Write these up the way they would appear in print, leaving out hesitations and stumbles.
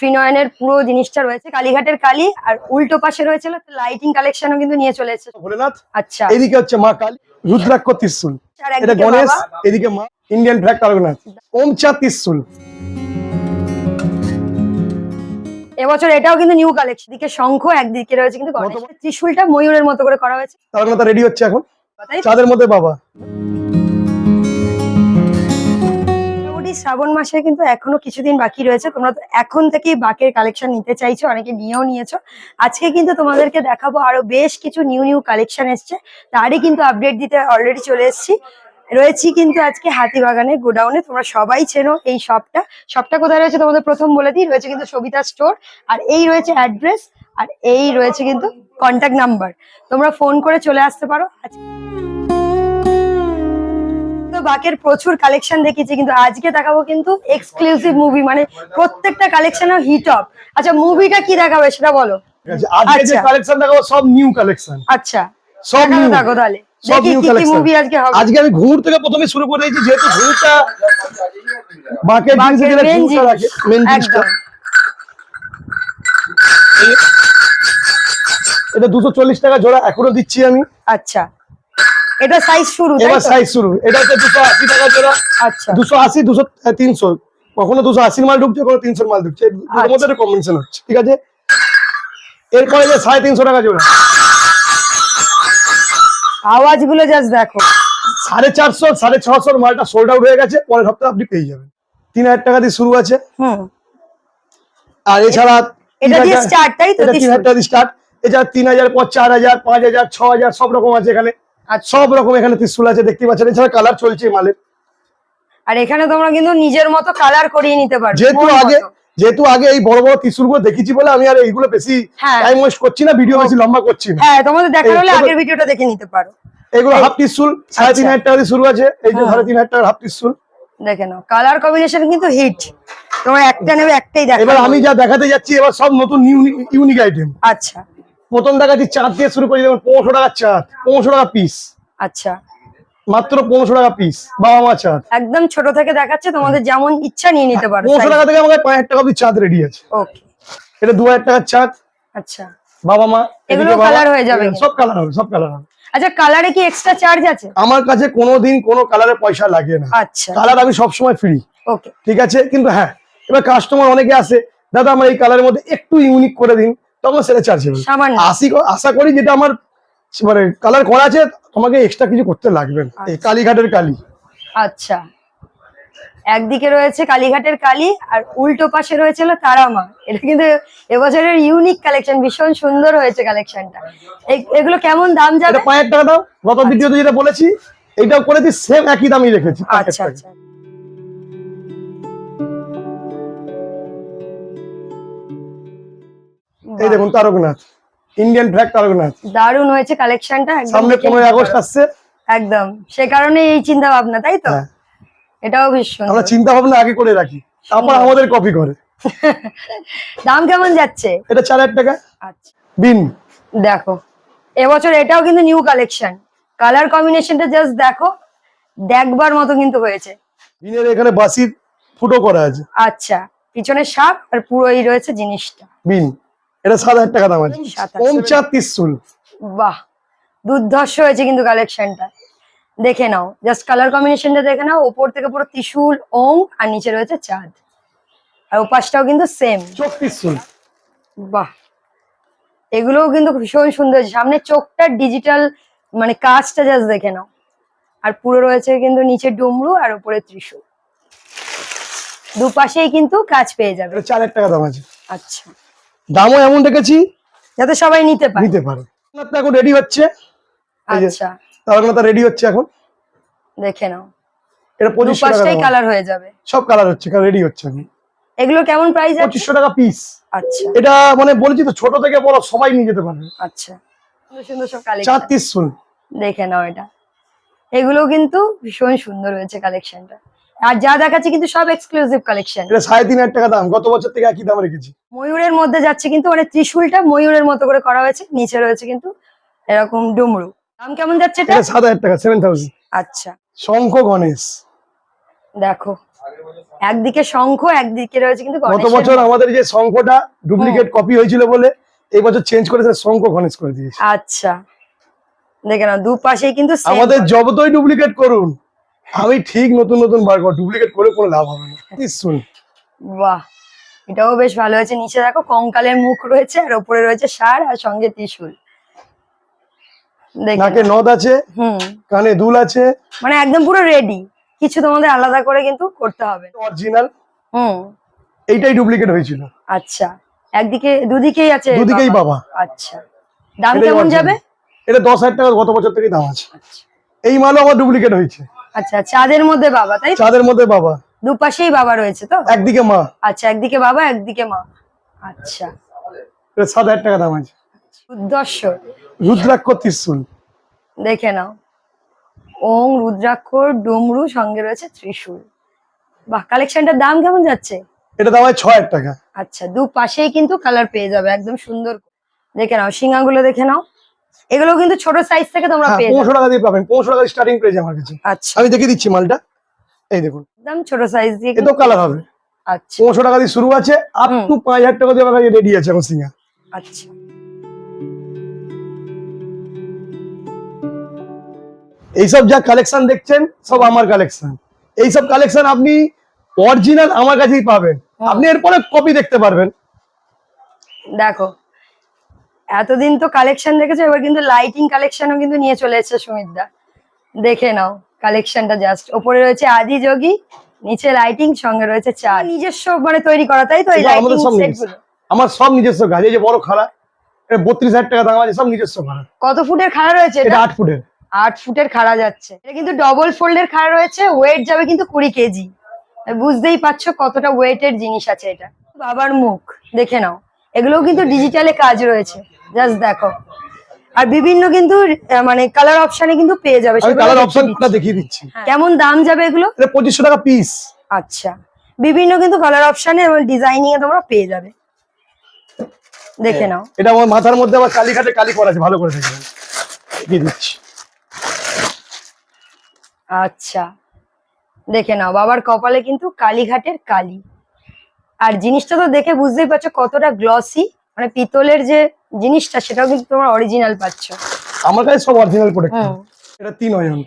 ফিনয়নের পুরো জিনিসটা রয়েছে, কালীঘাটের কালী, আর উল্টো পাশে রয়েছে লাইটিং কালেকশনও কিন্তু নিয়ে চলে এসেছে ভোলেনাথ। আচ্ছা, এদিকে হচ্ছে মা কালী, রুদ্রাক্ষ ত্রিশূল, আর এটা একদিকে গণেশ, বাবা। এদিকে মা ইন্ডিয়ান ফ্ল্যাগ তারকনাথ, ওম চাঁদ ত্রিশূল। এবছর এটাও কিন্তু নিউ কালেকশন, দিকে শঙ্খ, একদিকে রয়েছে কিন্তু গণেশ। কত? ত্রিশূলটা ময়ূরের মতো করে করা হয়েছে, তারকনাথ রেডি হচ্ছে এখন, তাই তো? চাঁদের মধ্যে বাবা। মোটামুটি শ্রাবণ মাসে কিন্তু এখনো কিছুদিন বাকি রয়েছে, তোমরা তো এখন থেকেই বাকের কালেকশন নিতে চাইছো, অনেকে নিয়েও নিয়েছো। আজকে কিন্তু তোমাদেরকে দেখাবো আরো বেশ কিছু নিউ কালেকশন এসছে, তারই কিন্তু আপডেট দিতে অলরেডি চলে এসেছি। রয়েছি কিন্তু আজকে হাতিবাগানের গোডাউনে, তোমরা সবাই চেনো এই শপটা কোথায় রয়েছে তোমাদের প্রথম বলে দিই। রয়েছে কিন্তু সবিতা স্টোর, আর এই রয়েছে অ্যাড্রেস, আর এই রয়েছে কিন্তু কন্ট্যাক্ট নাম্বার, তোমরা ফোন করে চলে আসতে পারো। তো বাকের প্রচুর কালেকশন দেখেছি, কিন্তু আজকে দেখাবো কিন্তু এক্সক্লুসিভ মুভি, মানে প্রত্যেকটা কালেকশনও হিট অফ। আচ্ছা, মুভিটা কি দেখাবে সেটা বলো। ঠিক আছে, আজকে যে আচ্ছা। কালেকশন দেখাবো সব নিউ কালেকশন, আচ্ছা, সব দেখাতে নিউ, থাকো তাহলে, সব দেখি নিউ কি কি কালেকশন। মুভি আজকে হবে। আজকে আমি ঘুঙুর থেকে প্রথমে শুরু করে দিয়েছি, যেহেতু ঘুঙুরটা বাকের জিনিসে যেটা main ঘুঙুরটা রাখে, মেন জিনিসটা। একদম। এটা 240 টাকা জোড়া এখনো দিচ্ছি আমি। আচ্ছা, এটা সাইজ শুরু, তাই এবার তো? সাইজ শুরু, এটা হচ্ছে 280 টাকা জোড়া। আচ্ছা 280, 200, 300, কখনো 280 মাল ঢুকছে, কখনো 300 মাল ঢুকছে, দুটোর মধ্যে একটা কম্বিনেশন হচ্ছে, ঠিক আছে। এরপরে যে 350 টাকা জোড়া, আওয়াজগুলো জাস্ট দেখো। 450, 650 মালটা সোল্ড আউট হয়ে গেছে, পরের সপ্তাহে আপনি পেয়ে যাবেন। 3000 টাকা দিয়ে শুরু আছে। হুম, আর এছাড়া এটা দিয়ে স্টার্ট, তাই তো? এটা 3000 টাকা দিয়ে স্টার্ট। এছাড়া 3000 পর 4000, 5000, 6000 সব রকম আছে এখানে, আচ্ছা, সব রকম এখানে ত্রিশূল আছে, দেখতে পাচ্ছেন। এছাড়া কালার চলছে মালের, আর এখানে তোমরা কিন্তু নিজের মতো কালার করিয়ে নিতে পারো। যেহেতু আগে এই বড় বড় ত্রিশূল গুলো দেখেছি বলে আমি আর এইগুলো বেশি হ্যাঁ। টাইম ওয়েস্ট করছি না, ভিডিও বেশি লম্বা করছি না। হ্যাঁ, তোমাদের দেখার হলে এই আগের ভিডিওটা দেখে নিতে পারো। এগুলো হাফ ত্রিশূল 3500 টাকা দিয়ে শুরু আছে, এই যে 3500 টাকার হাফ ত্রিশূল দেখে নাও, কালার কম্বিনেশন কিন্তু হিট, তোমরা একটা নেবে একটাই দেখো। এবার আমি যা দেখাতে যাচ্ছি এবার সব নতুন ইউনিক আইটেম। আচ্ছা, প্রথম দেখাচ্ছি চাঁদ দিয়ে শুরু করে, যেমন 1500 টাকার চাঁদ, 1500 টাকা পিস, আচ্ছা, মাত্র 1500 টাকা পিস বাবা মা চাঁদ। একদম ছোট থেকে দেখাচ্ছে, তোমাদের যেমন ইচ্ছা নিয়ে নিতে পারো। 1500 টাকা থেকে আমাদের 5000 টাকা অব্দি চাঁদ রেডি আছে। ওকে, এটা 2000 টাকার চাঁদ, আচ্ছা, বাবা মা, এগুলো এদিকে বাবা, কালার হয়ে যাবে, সব কালার হবে, সব কালার হবে। আচ্ছা, কালারে কি এক্সট্রা চার্জ আছে? আমার কাছে কোনোদিন কোনো কালারের পয়সা লাগে না, আচ্ছা, কালার আমি সবসময় ফ্রি, ওকে, ঠিক আছে। কিন্তু হ্যাঁ, এবার কাস্টমার অনেকে আসে, দাদা আমার এই কালারের মধ্যে একটু ইউনিক করে দিন, তখন সেটা চার্জ হবে। সামান্য। আশা করি যেটা আমার মানে কালার করা আছে তোমাকে এক্সট্রা কিছু করতে লাগবে না। এই কালীঘাটের কালী, আচ্ছা, একদিকে রয়েছে কালীঘাটের কালী, আর উল্টো পাশে রয়েছে হলো তারা মা। এটা কিন্তু এবছরের ইউনিক কালেকশন, ভীষণ সুন্দর হয়েছে কালেকশনটা। এগুলো কেমন দাম যাবে? এটা 5000 টাকা দাও, গত ভিডিওতে যেটা বলেছি এইটাও করে দিই, সেম একই দামই রেখেছি। আচ্ছা, আচ্ছা, এই দেখুন তারকনাথ, ইন্ডিয়ান ফ্ল্যাগ তারকনাথ, দারুণ হয়েছে কালেকশনটা, সামনে 15 আগস্ট আসছে। একদম সে কারণে এই চিন্তা ভাবনা, তাই তো? হ্যাঁ, এটাও বেশ সুন্দর। আমরা চিন্তা ভাবনা আগে করে রাখি, তারপর আমাদের কপি করে। দাম কেমন যাচ্ছে? এটা 4000 টাকা আচ্ছা, বিন। দেখো এবছর এটাও কিন্তু নিউ কালেকশন, কালার কম্বিনেশনটা জাস্ট দেখো, দেখবার মতো কিন্তু হয়েছে। বিনের এখানে বাসির ফুটো করা আছে। আচ্ছা, পিছনে সাপ আর পুরো এই রয়েছে জিনিসটা। বিন, এটা 7000 টাকা দাম আছে। 7000 ওম চাঁদ ত্রিশূল, বাহ, দুর্ধর্ষ হয়েছে কিন্তু কালেকশনটা, দেখে নাও, জাস্ট কালার কম্বিনেশনটা দেখে নাও। উপর থেকে পুরো ত্রিশূল, ওম, আর নিচে রয়েছে চাঁদ, আর ওপাশটাও কিন্তু সেম। চোখ ত্রিশূল, বাহ, এগুলোও কিন্তু ভীষণ সুন্দর হয়েছে। সামনে চোখটা ডিজিটাল, মানে কাজটা জাস্ট দেখে নাও। আর পুরো রয়েছে কিন্তু নিচে ডুমরু আর উপরে ত্রিশূল, দুপাশেই কিন্তু কাজ পেয়ে যাবে। এটা 4000 টাকা দাম আছে। আচ্ছা, দামও এমন রেখেছি যাতে সবাই নিতে পারে। নিতে পারে। তারকনাথ এখন রেডি হচ্ছে, এই যে আচ্ছা, তারকনাথ রেডি হচ্ছে এখন, দেখে নাও, এটা 2500 টাকা দুপাশটাই দাম। কালার হয়ে যাবে, সব কালার হচ্ছে, রেডি হচ্ছে এখন। এগুলো কেমন প্রাইস আছে? 2500 টাকা পিস। আচ্ছা, এটা মানে বলেছি তো, ছোট থেকে বড় সবাই নিয়ে যেতে পারবে। আচ্ছা, সুন্দর সুন্দর সব চাঁদ কালেকশন, ত্রিশূল, দেখে নাও এটা, এগুলো কিন্তু ভীষণ সুন্দর হয়েছে কালেকশনটা। আর যা দেখাচ্ছে কিন্তু সব এক্সক্লুসিভ কালেকশন। এটা 3500 টাকা দাম, গত বছর থেকে একই দাম রেখেছি। ময়ূরের মধ্যে যাচ্ছে কিন্তু, মানে ত্রিশূলটা ময়ূরের মতো করে করা হয়েছে, নিচে রয়েছে কিন্তু এরকম ডুমরু। দাম কেমন যাচ্ছে এটা? এটা 7000 টাকা, 7000। আচ্ছা, শঙ্খ গণেশ, দেখো একদিকে শঙ্খ, একদিকে রয়েছে কিন্তু গত গণেশের বছর মুখ। আমাদের যে শঙ্খটা ডুপ্লিকেট কপি হয়েছিল বলে এই বছর চেঞ্জ করে শঙ্খ গণেশ করে দিয়েছে। আচ্ছা, দেখে নাও দুপাশেই কিন্তু same আমাদের colour। যতই ডুপ্লিকেট করুন, আমি ঠিক নতুন নতুন বার করব, ডুপ্লিকেট করে কোনো লাভ হবে না। শুন, বাহ, এটাও বেশ ভালো হয়েছে। নিচে দেখো কঙ্কালের মুখ রয়েছে, আর ওপরে রয়েছে ষাঁড়, আর সঙ্গে ত্রিশূল। দেখে নাকে নাও। নদ আছে, হুম, কানে দুল আছে, মানে একদম পুরো রেডি, কিছু তোমাদের আলাদা করে কিন্তু করতে হবে না। অরিজিনাল। হুম, এইটাই ডুপ্লিকেট হয়েছিল, আচ্ছা, একদিকে দুদিকেই আছে দুদিকেই বাবা। আচ্ছা, দাম এটাই কেমন original। যাবে? এটা 10,000 টাকা গত বছর থেকে দাম আছে। আচ্ছা এই মালও আবার ডুপ্লিকেট হয়েছে, আচ্ছা, চাঁদের মধ্যে বাবা, তাই তো? চাঁদের মধ্যে বাবা, দুপাশেই বাবা রয়েছে তো? একদিকে মা। আচ্ছা, একদিকে বাবা, একদিকে মা। আচ্ছা, এটা 7,000 টাকা দাম আছে। সুদর্শ। রুদ্রাক্ষ ত্রিশূল, দেখে নাও, ওং রুদ্রাক্ষর ডমরু, সঙ্গে রয়েছে ত্রিশূল। বাহ, কালেকশনটার দাম কেমন যাচ্ছে? এটা দাম হয় 6,000 টাকা। আচ্ছা, দুপাশেই কিন্তু কালার পেয়ে যাবে একদম সুন্দর। দেখে নাও সিঙ্গাগুলো, দেখে নাও, এগুলো কিন্তু ছোট সাইজ থেকে তোমরা হ্যাঁ, পেয়ে 500 যাবে। টাকা দিয়ে পাবেন, 500 টাকা স্টার্টিং প্রাইস আমার কাছে। আচ্ছা, আমি দেখিয়ে দিচ্ছি মালটা, এই দেখুন, একদম ছোট সাইজ দিয়ে এতো কালার হবে। আচ্ছা 500 টাকা দিয়ে শুরু আছে, আপ টু 5,000 টাকা দিয়ে আমার কাছে রেডি আছে এখন সিঙ্গা। আচ্ছা, এইসব যা কালেকশন দেখছেন সব আমার কালেকশন। এইসব কালেকশন আপনি অরিজিনাল আমার কাছেই পাবেন, আপনি এরপরে কপি দেখতে পারবেন। দেখো, এতদিন তো কালেকশন দেখেছো, এবার কিন্তু লাইটিং কালেকশনও কিন্তু নিয়ে চলে এসেছে সুমিতদা। দেখে নাও কালেকশনটা, জাস্ট ওপরে রয়েছে আদি যোগী, নিচে লাইটিং, সঙ্গে রয়েছে চা, নিজস্ব মানে তৈরি করা, তাই তো? এই এগুলো আমাদের লাইটিং সব সেট নিজস্ব। গুলো আমার সব নিজস্ব কাজ। এই যে বড় খাড়া, এটা 32,000 টাকা দাম আছে, সব নিজস্ব খাড়া। কত ফুটের খাড়া রয়েছে এটা এটা? 8 ফুটের। 8 ফুটের খাড়া যাচ্ছে। এটা কিন্তু ডবল ফোল্ডের খাড়া রয়েছে, ওয়েট যাবে কিন্তু 20 কেজি। বুঝতেই পারছো কতটা ওয়েটের জিনিস আছে এটা। বাবার মুখ, দেখে নাও, এগুলোও কিন্তু ডিজিটালে কাজ রয়েছে, জাস্ট দেখো। আর বিভিন্ন কিন্তু মানে কালার অপশনে কিন্তু পেয়ে যাবে, আমি সেগুলো কালার দেখিয়ে অপশনটা দিচ্ছি। দেখিয়ে দিচ্ছি। কেমন দাম যাবে এগুলো? এটা 2500 টাকা পিস। আচ্ছা, বিভিন্ন কিন্তু কালার অপশনে এবং ডিজাইনিং এ তোমরা পেয়ে যাবে, দেখে নাও। এটা আমার মাথার মধ্যে আবার কালীঘাটে কালী করা আছে, ভালো করে দেখবেন, দেখিয়ে দিচ্ছি। আচ্ছা, দেখে নাও, বাবার কপালে কিন্তু কালীঘাটের কালী। আর জিনিসটা তো দেখে বুঝতেই পারছো কতটা গ্লসি, মানে পিতলের যে জিনিসটা সেটাও কিন্তু তোমরা অরিজিনাল পাচ্ছ। আমার কাছে সব অরিজিনাল প্রোডাক্ট। হুম, এটা 3 অয়ন।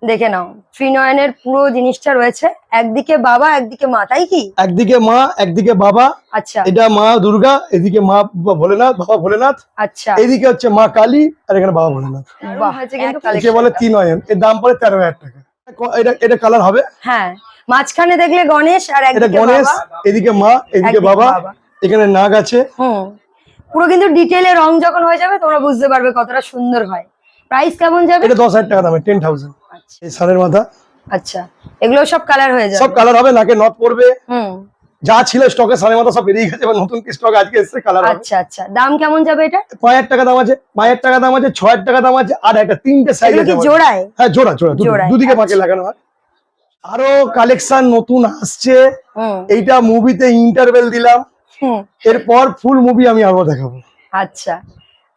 দেখে নাও, ত্রিনয়নের পুরো জিনিসটা রয়েছে, একদিকে বাবা একদিকে মা, তাই কি? একদিকে মা, একদিকে বাবা। আচ্ছা এটা মা দুর্গা, এদিকে মা ভোলেনাথ, বাবা ভোলেনাথ। আচ্ছা, এইদিকে হচ্ছে মা কালী, আর এখানে বাবা ভোলেনাথ। বাহ, হয়েছে কিন্তু একে বলে কালেকশনটা। 3 অয়ন। এর দাম পড়ে 13,000 টাকা। এটা এটা কালার হবে। হ্যাঁ, মাঝখানে দেখলে গণেশ, আর এটা একদিকে গণেশ, বাবা, এদিকে মা, এদিকে একদিকে বাবা। বাবা। এখানে নাগ আছে। হুম, পুরো কিন্তু ডিটেইলে রং যখন হয়ে যাবে তোমরা বুঝতে পারবে কতটা সুন্দর হয়। প্রাইস কেমন যাবে? এটা 10,000 টাকা দামে, 10,000। আচ্ছা এই সারের মাথা আচ্ছা, এগুলো সব কালার হয়ে যাবে। সব কালার হবে, নাকে নথ পড়বে। হুম, যা ছিল স্টকে সারের মাথা সব বেরিয়ে গেছে, এবার নতুন স্টক আজকে এসেছে, কালার হবে। আচ্ছা আচ্ছা, দাম কেমন যাবে এটা? 5,000 টাকা দাম আছে, 5,000 টাকা দাম আছে, 6,000 টাকা দাম আছে, আর একটা 3টে সাইজ এগুলো আছে কি আমাদের। জোড়ায়? হ্যাঁ, জোড়া জোড়া, জোড়ায়, দুদিকে আচ্ছা। বাঁকে লাগানো হয়। আরো কালেকশন নতুন আসছে। হুম এইটা মুভিতে ইন্টারভেল দিলাম, হুম, এরপর ফুল মুভি আমি আরো দেখাবো। আচ্ছা,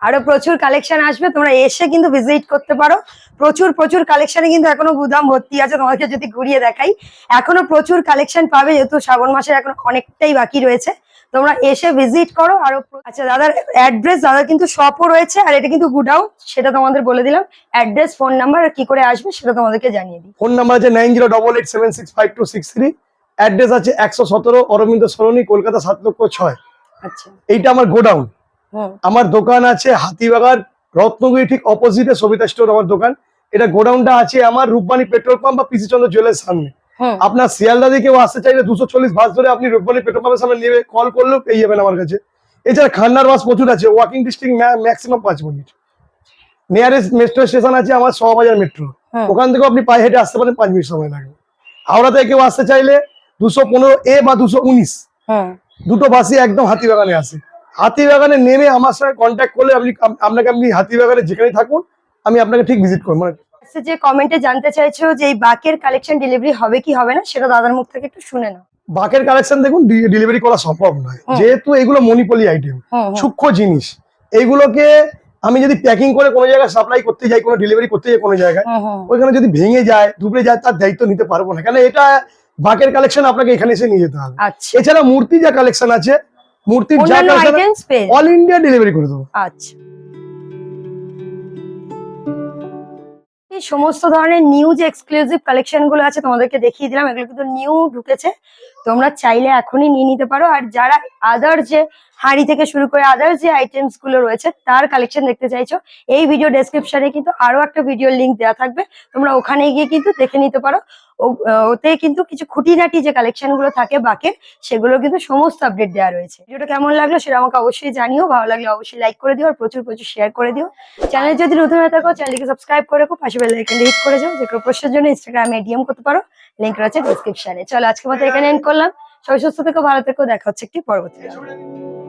আরো প্রচুর কালেকশন আসবে, তোমরা এসে কিন্তু ভিজিট করতে পারো। প্রচুর প্রচুর কালেকশনে কিন্তু এখনো গুদাম ভর্তি আছে, তোমাকে যদি ঘুরিয়ে দেখাই এখনো প্রচুর কালেকশন পাবে, যেহেতু শ্রাবণ মাসের এখন অনেকটাই বাকি রয়েছে। তোমরা এসে ভিজিট করো। আরো আচ্ছা, দাদার অ্যাড্রেস, দাদার কিন্তু শপও রয়েছে, আর এটা কিন্তু গুডাউন, সেটা তোমাদের বলে দিলাম। অ্যাড্রেস, ফোন নাম্বার, কি করে আসবে সেটা তোমাদেরকে জানিয়ে দিই। ফোন নাম্বার আছে 9088765263। অ্যাড্রেস আছে 117 অরবিন্দ সরণি, কলকাতা 7,06,000। আচ্ছা, এইটা আমার গোডাউন। হুম আমার দোকান আছে হাতিবাগান রত্নগুড়ি ঠিক অপোজিটে সবিতা স্টোর আমার দোকান। এটা গোডাউনটা আছে আমার রূপবাণী পেট্রোল পাম্প বা পিসি চন্দ্র জুয়েলের সামনে। হুম, আপনার শিয়ালদা দিয়ে কেউ আসতে চাইলে 240 বাস ধরে আপনি রূপবাণী পেট্রোল পাম্পের সামনে নিয়ে কল করলেও পেয়ে যাবেন আমার কাছে। এছাড়া খান্নার বাস প্রচুর আছে, walking district maximum 5 minute. Nearest metro station আছে আমার শোভাবাজার মেট্রো, হুম, ওখান থেকেও আপনি পায়ে হেঁটে আসতে পারেন, 5 মিনিট সময় লাগবে। হাওড়া থেকে কেউ আসতে চাইলে 215A বা 219 হুম, দুটো বাসই একদম হাতিবাগানে আসে। হাতিবাগানে নেমে আমার সঙ্গে কন্ট্যাক্ট করলে আপনি হাতিবাগানে যেখানে থাকুন আমি আপনাকে ঠিক ভিজিট করবো। মানে যে কমেন্টে জানতে চাইছো যে এই বাকের কালেকশন ডেলিভারি হবে কি হবে না, সেটা দাদার মুখ থেকে একটু শুনে নাও। বাকের কালেকশন দেখুন ডেলিভারি করা সম্ভব নয়, যেহেতু এগুলো মনিপলি আইটেম, হুম হুম, সূক্ষ্ম জিনিস। এইগুলোকে আমি যদি প্যাকিং করে কোনো জায়গায় সাপ্লাই করতে যাই, কোনো ডেলিভারি করতে যাই কোনো জায়গায়, হুম হুম। ওইখানে যদি ভেঙে যায় দুবড়ে যায় তার দায়িত্ব নিতে পারবো না, কেন এটা বাকের কালেকশন আপনাকে এখানে এসে নিয়ে যেতে হবে। আচ্ছা, এছাড়া মূর্তি যা কালেকশন আছে, মূর্তির যা অন্যান্য কালেকশন আইটেমস পেয়ে অল ইন্ডিয়া ডেলিভারি করে দেবো। আচ্ছা, এই সমস্ত ধরনের নিউ যে এক্সক্লুসিভ কালেকশন গুলো আছে তোমাদেরকে দেখিয়ে দিলাম, এগুলো কিন্তু নিউ ঢুকেছে, তোমরা চাইলে এখনই নিয়ে নিতে পারো। আর যারা আদার যে হাঁড়ি থেকে শুরু করে আদার যে আইটেমস গুলো রয়েছে তার কালেকশন দেখতে চাইছো, এই ভিডিও ডেসক্রিপশনে কিন্তু আরো একটা ভিডিও লিংক দেওয়া থাকবে, তোমরা ওখানে গিয়ে কিন্তু দেখে নিতে পারো। ওতে কিন্তু কিছু খুঁটিনাটি যে কালেকশন গুলো থাকে বাকের, সেগুলো কিন্তু সমস্ত আপডেট দেওয়া রয়েছে। ভিডিওটা কেমন লাগলো সেটা আমাকে অবশ্যই জানিও, ভালো লাগলে অবশ্যই লাইক করে দিও আর প্রচুর প্রচুর শেয়ার করে দিও। চ্যানেল যদি নতুন হয়ে থাকো চ্যানেলকে সাবস্ক্রাইব করে রাখো, পাশে বেল আইকনটা হিট করে যাও। যে কোনো প্রশ্নের জন্য ইনস্টাগ্রামে ডিএম করতে পারো, লিংক রয়েছে ডেসক্রিপশনে। চলো আজকের মতো এখানে এন্ড করলাম, সবাই সুস্থ থেকো, ভালো থেকো, দেখা হচ্ছে একটি পরবর্তী ভিডিও।